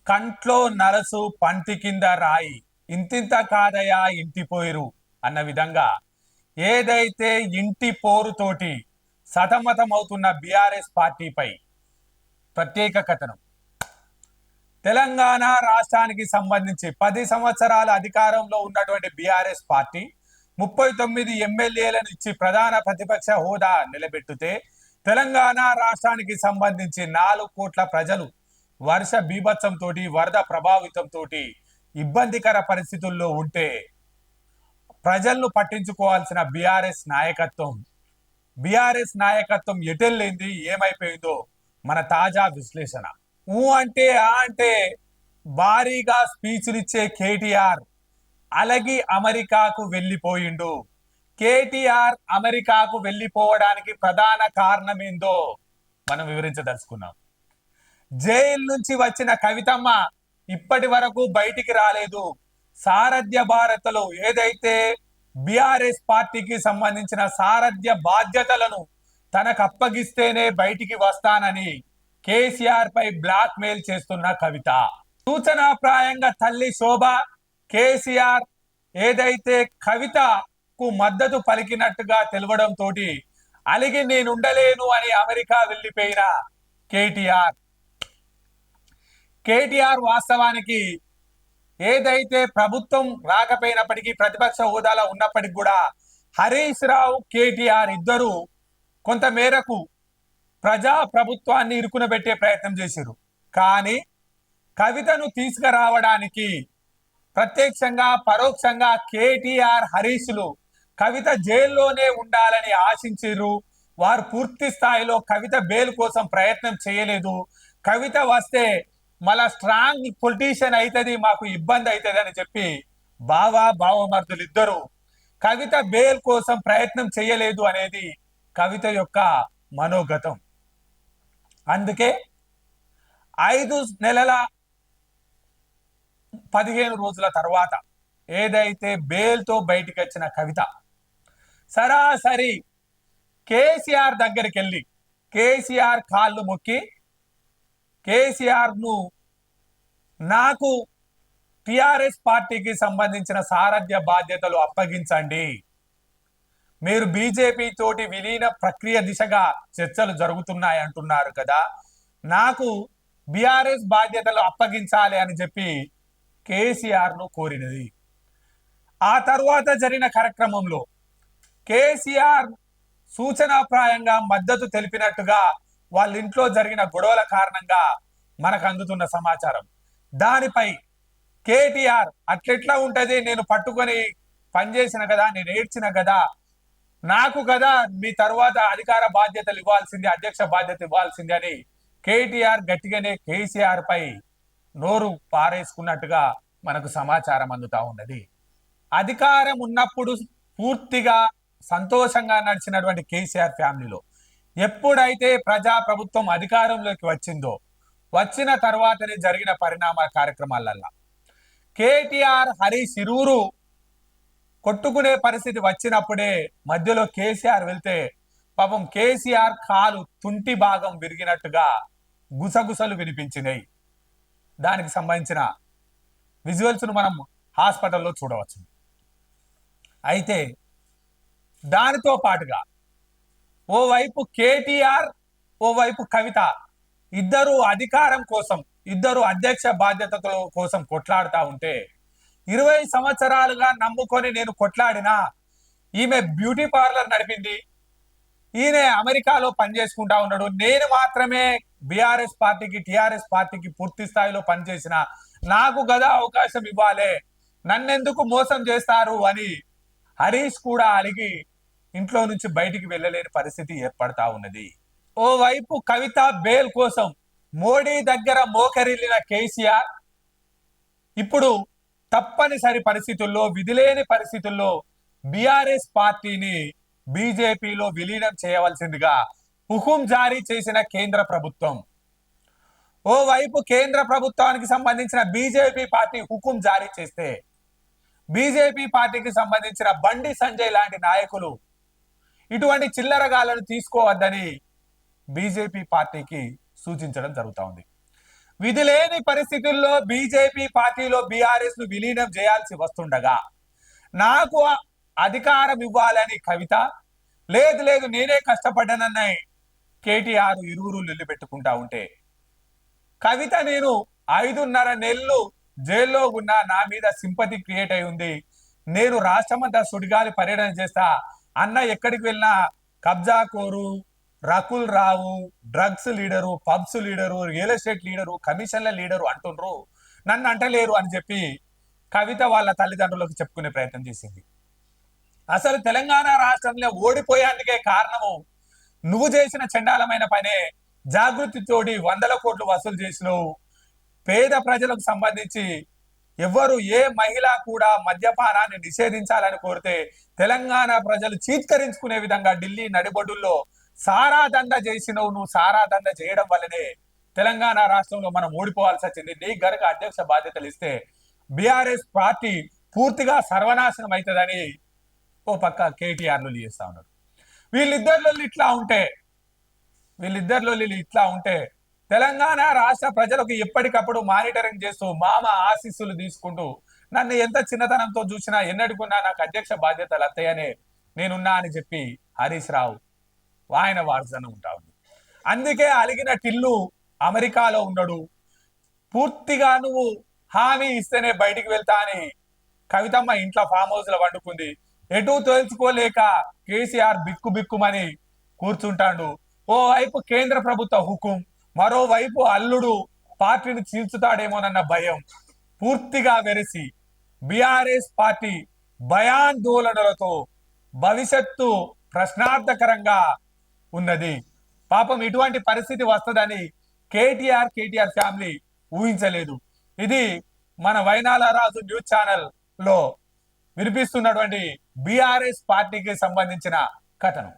కంట్లో నరసు పంటి కింద రాయి ఇంతింత కాదయా ఇంటి పోయిరు అన్న విధంగా ఏదైతే ఇంటి పోరుతోటి సతమతమవుతున్న బీఆర్ఎస్ పార్టీపై ప్రత్యేక కథనం. తెలంగాణ రాష్ట్రానికి సంబంధించి 10 సంవత్సరాల అధికారంలో ఉన్నటువంటి బీఆర్ఎస్ పార్టీ 39 ఎమ్మెల్యేలను ఇచ్చి ప్రధాన ప్రతిపక్ష హోదా నిలబెట్టితే తెలంగాణ రాష్ట్రానికి సంబంధించి 4 కోట్ల ప్రజలు వర్ష బీభత్సంతో వరద ప్రభావితంతో ఇబ్బందికర పరిస్థితుల్లో ఉంటే ప్రజలను పట్టించుకోవాల్సిన బీఆర్ఎస్ నాయకత్వం ఎటెళ్ళింది, ఏమైపోయిందో మన తాజా విశ్లేషణ. ఊ అంటే ఆ అంటే భారీగా స్పీచ్లు ఇచ్చే కేటీఆర్ అలగి అమెరికాకు వెళ్ళిపోయిండు. కేటీఆర్ అమెరికాకు వెళ్ళిపోవడానికి ప్రధాన కారణం ఏందో మనం వివరించదలుచుకున్నాం. జైలు నుంచి వచ్చిన కవితమ్మ ఇప్పటి వరకు బయటికి రాలేదు. సారథ్య భారత్లో ఏదైతే బీఆర్ఎస్ పార్టీకి సంబంధించిన సారథ్య బాధ్యతలను తనకు అప్పగిస్తేనే బయటికి వస్తానని కేసీఆర్ పై బ్లాక్ మెయిల్ చేస్తున్న కవిత. సూచనాప్రాయంగా తల్లి శోభ కేసీఆర్ ఏదైతే కవితకు మద్దతు పలికినట్టుగా తెలవడంతో అలిగి నేనుండలేను అని అమెరికా వెళ్ళిపోయిన కేటీఆర్ వాస్తవానికి ఏదైతే ప్రభుత్వం రాకపోయినప్పటికీ ప్రతిపక్ష హోదాలో ఉన్నప్పటికీ కూడా హరీష్ రావు కేటీఆర్ ఇద్దరు కొంత మేరకు ప్రజా ప్రభుత్వాన్ని ఇరుకునబెట్టే ప్రయత్నం చేశారు. కానీ కవితను తీసుకురావడానికి ప్రత్యక్షంగా పరోక్షంగా కేటీఆర్ హరీష్లు కవిత జైల్లోనే ఉండాలని ఆశించారు. వారు పూర్తి స్థాయిలో కవిత బెయిల్ కోసం ప్రయత్నం చేయలేదు. కవిత వస్తే మళ్ళా స్ట్రాంగ్ పొలిటీషియన్ అవుతుంది, మాకు ఇబ్బంది అవుతుంది అని చెప్పి బావమర్దులు ఇద్దరు కవిత బెయిల్ కోసం ప్రయత్నం చేయలేదు అనేది కవిత యొక్క మనోగతం. అందుకే 5 నెలల 15 రోజుల తర్వాత ఏదైతే బెయిల్తో బయటికి వచ్చిన కవిత సరాసరి కేసీఆర్ దగ్గరికి వెళ్ళి కేసీఆర్ కాళ్ళు మొక్కి కేసీఆర్ను నాకు టిఆర్ఎస్ పార్టీకి సంబంధించిన సారథ్య బాధ్యతలు అప్పగించండి, మీరు బీజేపీ తోటి విలీన ప్రక్రియ దిశగా చర్చలు జరుగుతున్నాయి అంటున్నారు కదా, నాకు బీఆర్ఎస్ బాధ్యతలు అప్పగించాలి అని చెప్పి కేసీఆర్ను కోరినది. ఆ తర్వాత జరిగిన కార్యక్రమంలో కేసీఆర్ సూచనాప్రాయంగా మద్దతు తెలిపినట్టుగా వాళ్ళ ఇంట్లో జరిగిన గొడవల కారణంగా మనకు అందుతున్న సమాచారం. దానిపై కేటీఆర్ అట్లెట్లా ఉంటది, నేను పట్టుకొని పనిచేసిన కదా, నేను ఏడ్చిన కదా, నాకు కదా మీ తర్వాత అధికార బాధ్యతలు ఇవ్వాల్సింది, అధ్యక్ష బాధ్యత ఇవ్వాల్సింది అని కేటీఆర్ గట్టిగానే కేసీఆర్ పై నోరు పారేసుకున్నట్టుగా మనకు సమాచారం అందుతా ఉన్నది. అధికారం ఉన్నప్పుడు పూర్తిగా సంతోషంగా నడిచినటువంటి కేసీఆర్ ఫ్యామిలీలో ఎప్పుడైతే ప్రజా ప్రభుత్వం అధికారంలోకి వచ్చిన తర్వాతనే జరిగిన పరిణామ కార్యక్రమాలల్లా కేటీఆర్ హరీష్ ఇరువురు కొట్టుకునే పరిస్థితి వచ్చినప్పుడే మధ్యలో కేసీఆర్ వెళ్తే పాపం కేసీఆర్ కాలు తుంటి భాగం విరిగినట్టుగా గుసగుసలు వినిపించినాయి. దానికి సంబంధించిన విజువల్స్ను మనం హాస్పిటల్లో చూడవచ్చు. అయితే దానితో పాటుగా ఓవైపు కేటీఆర్ ఓవైపు కవిత ఇద్దరు అధికారం కోసం, ఇద్దరు అధ్యక్ష బాధ్యతల కోసం కొట్లాడుతూ ఉంటే 20 సంవత్సరాలుగా నమ్ముకొని నేను కొట్లాడినా, ఈమె బ్యూటీ పార్లర్ నడిపింది, ఈయన అమెరికాలో పనిచేసుకుంటా ఉన్నాడు, నేను మాత్రమే బీఆర్ఎస్ పార్టీకి టిఆర్ఎస్ పార్టీకి పూర్తి స్థాయిలో పనిచేసిన, నాకు కదా అవకాశం ఇవ్వాలి, నన్నెందుకు మోసం చేస్తారు అని హరీష్ కూడా అలిగి ఇంట్లో నుంచి బయటికి వెళ్ళలేని పరిస్థితి ఏర్పడతా ఉన్నది. ఓవైపు కవిత బెయిల్ కోసం మోడీ దగ్గర మోకరిల్లిన కేసీఆర్ ఇప్పుడు తప్పనిసరి పరిస్థితుల్లో, విధిలేని పరిస్థితుల్లో బీఆర్ఎస్ పార్టీని బీజేపీలో విలీనం చేయవలసిందిగా హుకుం జారీ చేసిన కేంద్ర ప్రభుత్వం. ఓవైపు కేంద్ర ప్రభుత్వానికి సంబంధించిన బీజేపీ పార్టీ హుకుం జారీ చేస్తే బీజేపీ పార్టీకి సంబంధించిన బండి సంజయ్ లాంటి నాయకులు ఇటువంటి చిల్లరగాలను తీసుకోవద్దని బీజేపీ పార్టీకి సూచించడం జరుగుతూ ఉంది. విధి లేని పరిస్థితుల్లో బీజేపీ పార్టీలో బీఆర్ఎస్ ను విలీనం చేయాల్సి వస్తుండగా నాకు అధికారం ఇవ్వాలని కవిత, లేదు లేదు నేనే కష్టపడ్డానన్నాయి కేటీఆర్ ఇరువురు లొల్లి పెట్టుకుంటా ఉంటే, కవిత నేను 5.5 నెలలు జైల్లో ఉన్నా, నా మీద సింపతి క్రియేట్ అయి ఉంది, నేను రాష్ట్రమంతా సుడిగాలి పర్యటన చేస్తా, అన్న ఎక్కడికి వెళ్ళినా కబ్జా కోరు, Rakul Rao, drugs leader, pubs leader, real estate leader, కమిషన్ల లీడరు అంటుండ్రు, నన్ను అంటలేరు అని చెప్పి కవిత వాళ్ళ తల్లిదండ్రులకు చెప్పుకునే ప్రయత్నం చేసింది. అసలు తెలంగాణ రాష్ట్రంలో ఓడిపోయేందుకే కారణము నువ్వు చేసిన చండాలమైన పనే. జాగృతితోటి 100 కోట్లు వసూలు చేసినవు. పేద ప్రజలకు సంబంధించి ఎవరు ఏ మహిళ కూడా మద్యపానాన్ని నిషేధించాలని కోరితే తెలంగాణ ప్రజలు చీత్కరించుకునే విధంగా ఢిల్లీ నడిబొడ్డుల్లో సారా దంద చేసినవు. నువ్వు సారా దంద చేయడం వల్లనే తెలంగాణ రాష్ట్రంలో మనం ఓడిపోవాల్సి వచ్చింది. నీ గనక అధ్యక్ష బాధ్యతలు ఇస్తే బీఆర్ఎస్ పార్టీ పూర్తిగా సర్వనాశనం అవుతుందని ఓ పక్క కేటీఆర్లు చేస్తా ఉన్నారు. వీళ్ళిద్దరిలో ఇట్లా ఉంటే తెలంగాణ రాష్ట్ర ప్రజలకు ఎప్పటికప్పుడు మానిటరింగ్ చేస్తూ మామ ఆశీస్సులు తీసుకుంటూ నన్ను ఎంత చిన్నతనంతో చూసినా ఎన్నడుకున్నా నాకు అధ్యక్ష బాధ్యతలు అత్తయ్యనే నేనున్నా అని చెప్పి హరీష్ రావు ఆయన వారసన ఉంటా ఉంది. అందుకే అలిగిన టిల్లు అమెరికాలో ఉన్నాడు. పూర్తిగా నువ్వు హామీ ఇస్తేనే బయటికి వెళ్తా అని కవితమ్మ ఇంట్లో ఫామ్ హౌస్ లో వండుకుంది. ఎటు తెలుసుకోలేక కేసీఆర్ బిక్కుమని కూర్చుంటాడు. ఓవైపు కేంద్ర ప్రభుత్వ హుకుం, మరోవైపు అల్లుడు పార్టీని చీల్చుతాడేమోనన్న భయం పూర్తిగా వెరసి బీఆర్ఎస్ పార్టీ భయాందోళనలతో భవిష్యత్తు ప్రశ్నార్థకరంగా ఉన్నది. పాపం ఇటువంటి పరిస్థితి వస్తుందని కేటీఆర్ ఫ్యామిలీ ఊహించలేదు. ఇది మన వైనాల రాజు న్యూస్ ఛానల్ లో వినిపిస్తున్నటువంటి బీఆర్ఎస్ పార్టీకి సంబంధించిన కథనం.